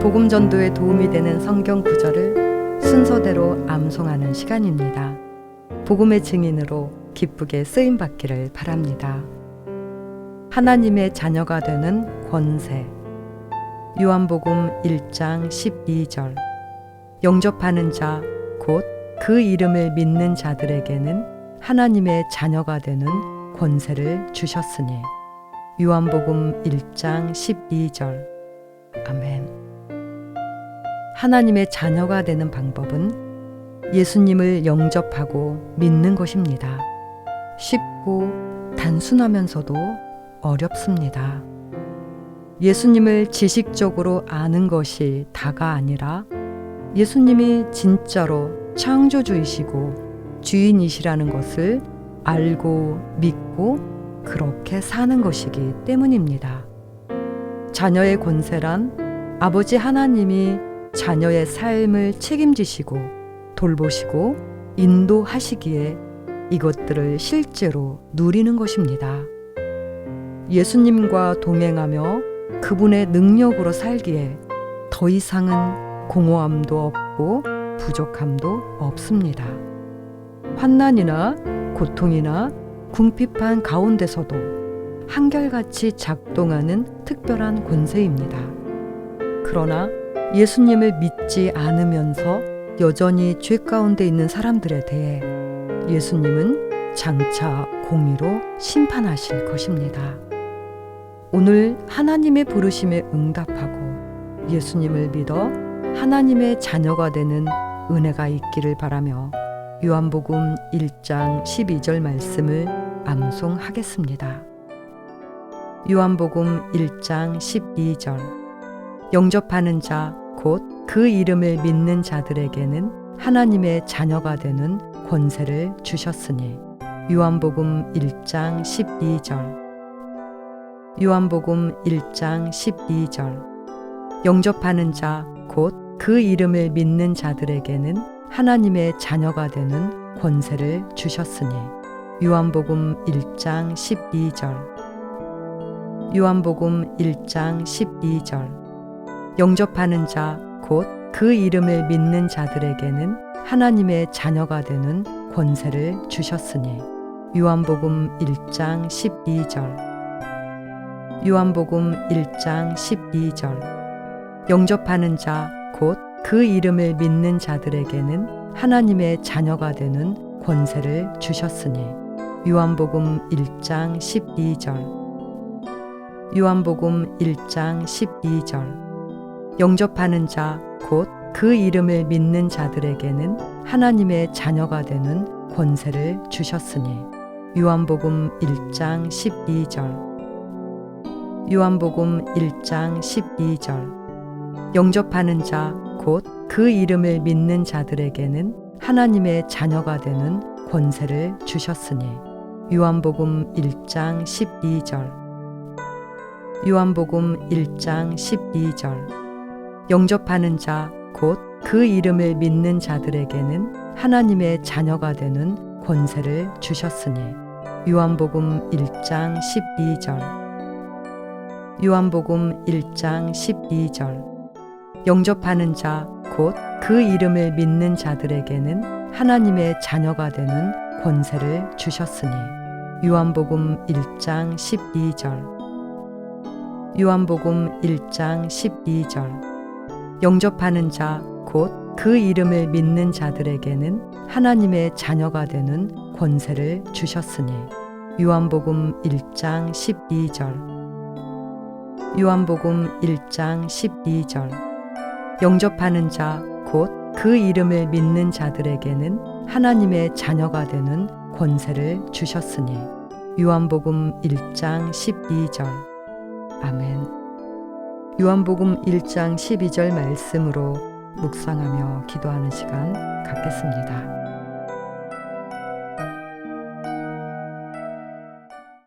복음 전도에 도움이 되는 성경 구절을 순서대로 암송하는 시간입니다. 복음의 증인으로 기쁘게 쓰임 받기를 바랍니다. 하나님의 자녀가 되는 권세. 요한복음 1장 12절. 영접하는 자 곧 그 이름을 믿는 자들에게는 하나님의 자녀가 되는 권세를 주셨으니. 요한복음 1장 12절. 아멘. 하나님의 자녀가 되는 방법은 예수님을 영접하고 믿는 것입니다. 쉽고 단순하면서도 어렵습니다. 예수님을 지식적으로 아는 것이 다가 아니라 예수님이 진짜로 창조주이시고 주인이시라는 것을 알고 믿고 그렇게 사는 것이기 때문입니다. 자녀의 권세란 아버지 하나님이 자녀의 삶을 책임지시고 돌보시고 인도하시기에 이것들을 실제로 누리는 것입니다. 예수님과 동행하며 그분의 능력으로 살기에 더 이상은 공허함도 없고 부족함도 없습니다. 환난이나 고통이나 궁핍한 가운데서도 한결같이 작동하는 특별한 권세입니다. 그러나 예수님을 믿지 않으면서 여전히 죄 가운데 있는 사람들에 대해 예수님은 장차 공의로 심판하실 것입니다. 오늘 하나님의 부르심에 응답하고 예수님을 믿어 하나님의 자녀가 되는 은혜가 있기를 바라며 요한복음 1장 12절 말씀을 암송하겠습니다. 요한복음 1장 12절. 영접하는 자 곧 그 이름을 믿는 자들에게는 하나님의 자녀가 되는 권세를 주셨으니. 요한복음 1장 12절. 요한복음 1장 12절. 영접하는 자 곧 그 이름을 믿는 자들에게는 하나님의 자녀가 되는 권세를 주셨으니. 요한복음 1장 12절. 요한복음 1장 12절. 영접하는 자 곧 그 이름을 믿는 자들에게는 하나님의 자녀가 되는 권세를 주셨으니. 요한복음 1장 12절. 요한복음 1장 12절. 영접하는 자 곧 그 이름을 믿는 자들에게는 하나님의 자녀가 되는 권세를 주셨으니. 요한복음 1장 12절. 요한복음 1장 12절. 영접하는 자 곧 그 이름을 믿는 자들에게는 하나님의 자녀가 되는 권세를 주셨으니. 요한복음 1장 12절. 요한복음 1장 12절. 영접하는 자 곧 그 이름을 믿는 자들에게는 하나님의 자녀가 되는 권세를 주셨으니. 요한복음 1장 12절. 요한복음 1장 12절. 영접하는 자 곧 그 이름을 믿는 자들에게는 하나님의 자녀가 되는 권세를 주셨으니. 요한복음 1장 12절. 요한복음 1장 12절. 영접하는 자 곧 그 이름을 믿는 자들에게는 하나님의 자녀가 되는 권세를 주셨으니. 요한복음 1장 12절. 요한복음 1장 12절. 영접하는 자 곧 그 이름을 믿는 자들에게는 하나님의 자녀가 되는 권세를 주셨으니. 요한복음 1장 12절. 요한복음 1장 12절. 영접하는 자 곧 그 이름을 믿는 자들에게는 하나님의 자녀가 되는 권세를 주셨으니. 요한복음 1장 12절. 아멘. 요한복음 1장 12절 말씀으로 묵상하며 기도하는 시간 갖겠습니다.